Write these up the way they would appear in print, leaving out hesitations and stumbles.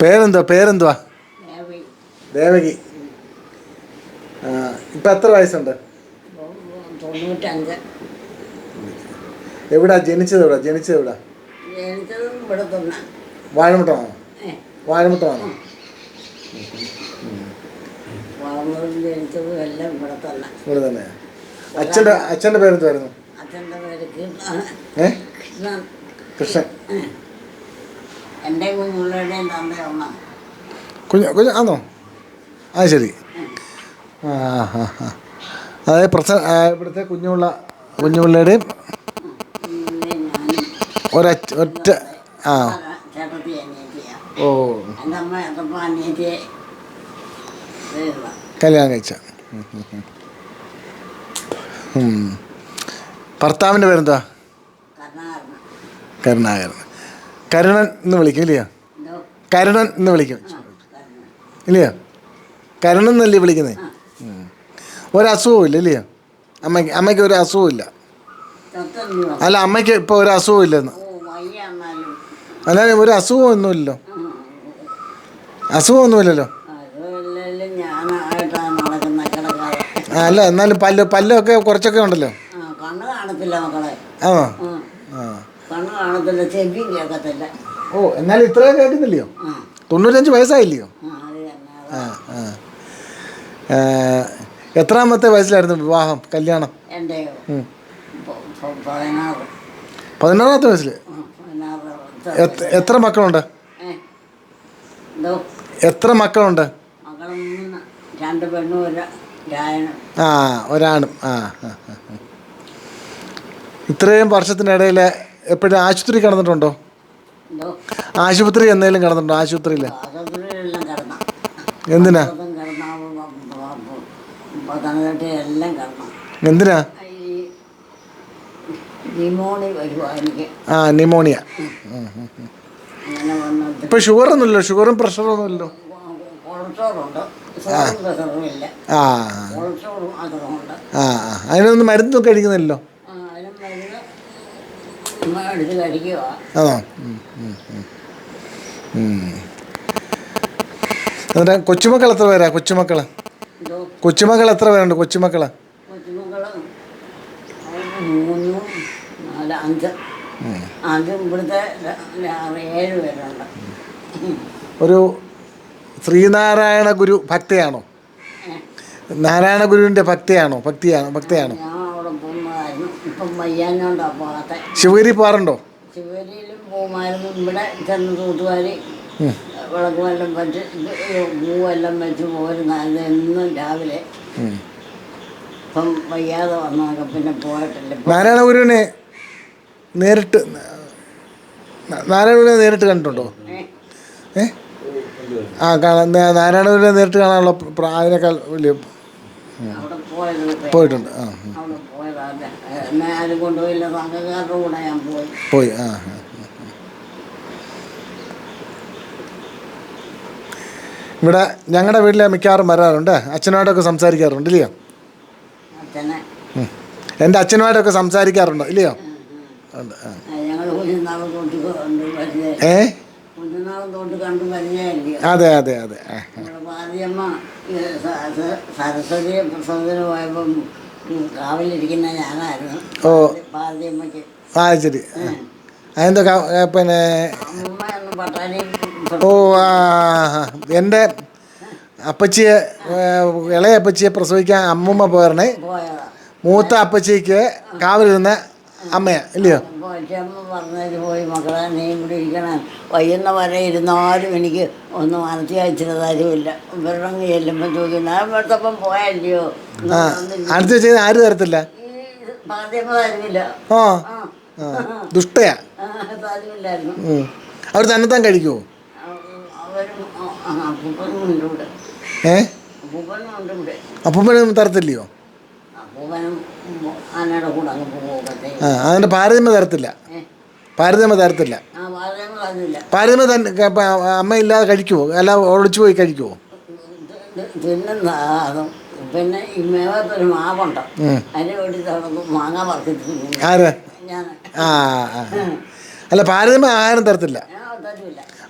പേരെന്തുവാ? ദേവകി. ഇപ്പം എത്ര വയസ്സുണ്ട്? 95. എവിടാ ജനിച്ചത്? എവിടാ? ജനിച്ചതും ഇവിടെ തന്നെ. വാഴമുട്ടമാണോ? വളർന്നതും ജനിച്ചതും എല്ലാം ഇവിടെ തന്നെ. ഇവിടെ തന്നെ. അച്ഛൻ്റെ പേരെന്തുവായിരുന്നു? അച്ഛൻ്റെ പേര് കൃഷ്ണൻ. കൃഷ്ണൻ. എൻ്റെ കുഞ്ഞുങ്ങളുടെയും തന്റെ ഒന്നാ. കുഞ്ഞ് ആണോ? ആ ശരി. അതായത് ഇവിടുത്തെ കുഞ്ഞുപിള്ളയുടെയും ഒറ്റ ആ ചേട്ടത്തി അനിയത്തിയാ. ഓ എൻ്റെ അമ്മ എത്തപ്പ അനിയത്തിയെ കല്യാണം കഴിച്ച. ഭർത്താവിൻ്റെ പേരെന്താ? കരുണാകരൻ. കരുണൻ എന്ന് വിളിക്കും ഇല്ലയോ? കരുണൻ എന്ന് വിളിക്കും ഇല്ലയോ? കരുണൻ എന്നല്ലേ വിളിക്കുന്നത്? ഒരസുഖവും ഇല്ല ഇല്ലയോ? അമ്മയ്ക്ക് ഒരു അസുഖവും ഇല്ല. അല്ല, അമ്മയ്ക്ക് ഇപ്പോൾ ഒരു അസുഖവും ഇല്ലെന്ന്. അല്ലാതെ ഒരു അസുഖമൊന്നുമില്ലല്ലോ. അസുഖമൊന്നുമില്ലല്ലോ. അല്ല, എന്നാലും പല്ലൊക്കെ കുറച്ചൊക്കെ ഉണ്ടല്ലോ. കണ്ണ് കാണത്തില്ല മക്കളെ. ആ കണ്ണ് കാണത്തില്ല, ചെവിയും കേൾക്കത്തില്ല. ഓ, എന്നാലും ഇത്രയൊക്കെ കേൾക്കുന്നില്ലയോ? 95 വയസ്സായില്ലയോ? എത്രാമത്തെ വയസ്സിലായിരുന്നു വിവാഹം, കല്യാണം? എൻ്റെയോ 16ാമത്തെ വയസ്സിൽ. എത്ര മക്കളുണ്ട്? എത്ര മക്കളുണ്ട്? മക്കൾ 3, 2 പെണ്ണും ഒരാണും. ഇത്രയും വർഷത്തിനിടയിൽ എപ്പോഴും ആശുപത്രി കിടന്നിട്ടുണ്ടോ? ആശുപത്രി എന്തെങ്കിലും കിടന്നിട്ടുണ്ടോ? ആശുപത്രിയിൽ എന്തിനാ? എന്തിനാ? ന്യൂമോണിയ. ഇപ്പൊ ഷുഗറൊന്നുമില്ലല്ലോ? ഷുഗറും പ്രഷറും ഒന്നുമില്ലല്ലോ? അതിനൊന്നും മരുന്നൊന്നും കഴിക്കുന്നില്ലല്ലോ? ആണോ? എന്നിട്ട് കൊച്ചുമക്കൾ എത്ര പേരാ? കൊച്ചുമക്കൾ എത്ര പേരുണ്ട്? കൊച്ചുമക്കൾ 3, 4, 5. ഇവിടുത്തെ 7 പേരുണ്ട്. ഒരു ശ്രീനാരായണ ഗുരു ഭക്തയാണോ? നാരായണ ഗുരുവിൻ്റെ ഭക്തയാണോ? ഞാൻ അവിടെ പോകുന്നതായിരുന്നു. ഇപ്പം വയ്യാഞ്ഞോണ്ടാ പോകാത്ത. ശിവഗിരി പോകാറുണ്ടോ? ശിവഗിരിയിലും പോകുമായിരുന്നു. ഇവിടെ ചെന്ന് തൂത്തുവാരി വിളക്ക് വെള്ളം വെച്ച് പൂവെല്ലാം വെച്ച് പോരുന്നായിരുന്നു എന്നും രാവിലെ. ഇപ്പം വയ്യാതെ വന്നതൊക്കെ പിന്നെ പോയിട്ടില്ല. നാരായണ ഗുരുവിനെ നേരിട്ട് കണ്ടിട്ടുണ്ടോ? നാരായണ ഗുരുവിനെ നേരിട്ട് കാണാനുള്ള അതിനേക്കാൾ വലിയ പോയിട്ടുണ്ട്. അവിടെ പോയതല്ല, എന്നെ ആരും കൊണ്ടുപോയില്ല. സംഘക്കാരുടെ കൂടെ ഞാൻ പോയി. ഇവിടെ ഞങ്ങളുടെ വീട്ടിലെ മിക്കവാറും വരാറുണ്ട്. അച്ഛനോടൊക്കെ സംസാരിക്കാറുണ്ട് ഇല്ലയോ? എൻ്റെ അച്ഛനുമായിട്ടൊക്കെ സംസാരിക്കാറുണ്ടോ ഇല്ലയോ? അതെ. സരസ്വതി പ്രസവത്തിന് പോയപ്പം കാവിലിരിക്കുന്ന ഞാനായിരുന്നു. ഓ, ശരി. അതെന്താ പിന്നെ? ഓ, എൻ്റെ അപ്പച്ചിയെ, ഇളയ അപ്പച്ചിയെ പ്രസവിക്കാൻ അമ്മൂമ്മ പോരണേ. മൂത്ത അപ്പച്ചിക്ക് കാവിലിരുന്ന അമ്മയാ ഇല്ലയോ? പറഞ്ഞിട്ട് പോയി, മക്കളെ നീ ഇവിടെ ഇരിക്കണം, വൈകുന്ന വരെ ഇരുന്നാലും എനിക്ക് ഒന്നും മനസ്സിൽ അയച്ചിട്ട് തരുമില്ല. ഇവരുടെ ചെല്ലുമ്പോൾ ചോദിക്കുന്നു, ഞാൻ ഇവിടുത്തപ്പം പോയല്ലയോ? അടുത്ത് വെച്ചാൽ ആര് തരത്തില്ല? തരുമില്ല. ദുഷ്ടയാ. തരുമില്ലായിരുന്നു. അവർ തന്നെത്താൻ കഴിക്കുമോ? അപ്പൂപ്പനും തരത്തില്ലയോ? അതിൻ്റെ പാരതമ്യം തരത്തില്ല. അമ്മ ഇല്ലാതെ കഴിക്കുമോ? അല്ല, ഒളിച്ചു പോയി കഴിക്കുമോ? പിന്നെ ഈ മേവത്തൊരു മാവുണ്ട്, അതിന് വേണ്ടി മാങ്ങ പറിച്ചിട്ട്. ആര്? അല്ല, പാരതമ്യം ആഹാരം തരത്തില്ല.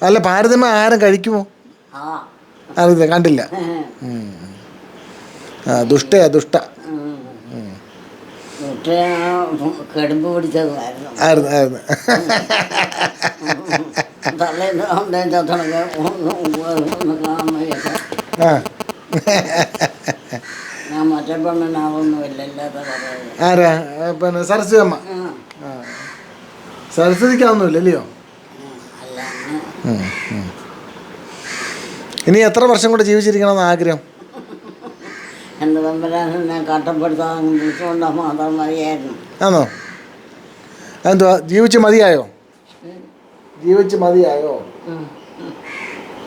അല്ല ഭാരതമ്മ ആഹാരം കഴിക്കുമോ? ആ അറിയില്ല, കണ്ടില്ല. ആ ദുഷ്ടയാ ദുഷ്ട. കടുമ്പ് പിടിച്ചതുമായിരുന്നു. ആയിരുന്നു ആയിരുന്നു. തലേന്ന് ചത്തണക്ക് ഒന്ന് കാണാൻ വയ്യൊക്കെ. ആ ഞാൻ മറ്റേ പെണ്ണിനാവൊന്നുമില്ല, ഇല്ലാത്ത പറയുന്നത്. ആരാ? പിന്നെ സരസ്വതി അമ്മ. ആ സരസ്വതിക്കാവുന്നില്ല അല്ലയോ? അല്ല ഇനി എത്ര വർഷം കൂടെ ജീവിച്ചിരിക്കണമെന്ന് ആഗ്രഹം? എൻ്റെ തമ്പരാനെ കട്ടപ്പെടുത്താൻ വിളിച്ചുകൊണ്ട് മാത്രം മതിയായിരുന്നു. ആണോ? എന്തുവാ ജീവിച്ച് മതിയായോ? ജീവിച്ച് മതിയായോ?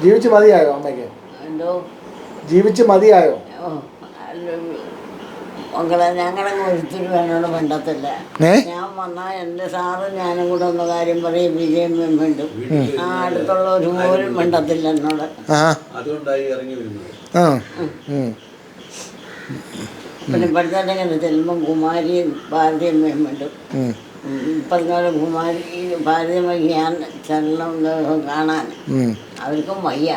ജീവിച്ച് മതിയായോ അമ്മയ്ക്ക്? എന്തോ ജീവിച്ച് മതിയായോ? മക്കളെ ഞങ്ങളങ്ങ് ഒരിക്കലും എന്നോട് മിണ്ടത്തില്ല. ഞാൻ വന്നാൽ എൻ്റെ സാറും ഞാനും കൂടെ ഒന്ന് കാര്യം പറയും, വിജയം മിണ്ടും. ആ അടുത്തുള്ളവർ പോലും മിണ്ടത്തില്ല എന്നോട്. പിന്നെ ഇപ്പോഴത്തെ ചെല്ലുമ്പം കുമാരിയും ഭാരതിയും മിണ്ടും. പറഞ്ഞ കുമാരി ഭാരതിയമ്മയ്ക്ക് ഞാൻ ചെല്ലണം കാണാൻ. അവർക്കും വയ്യ.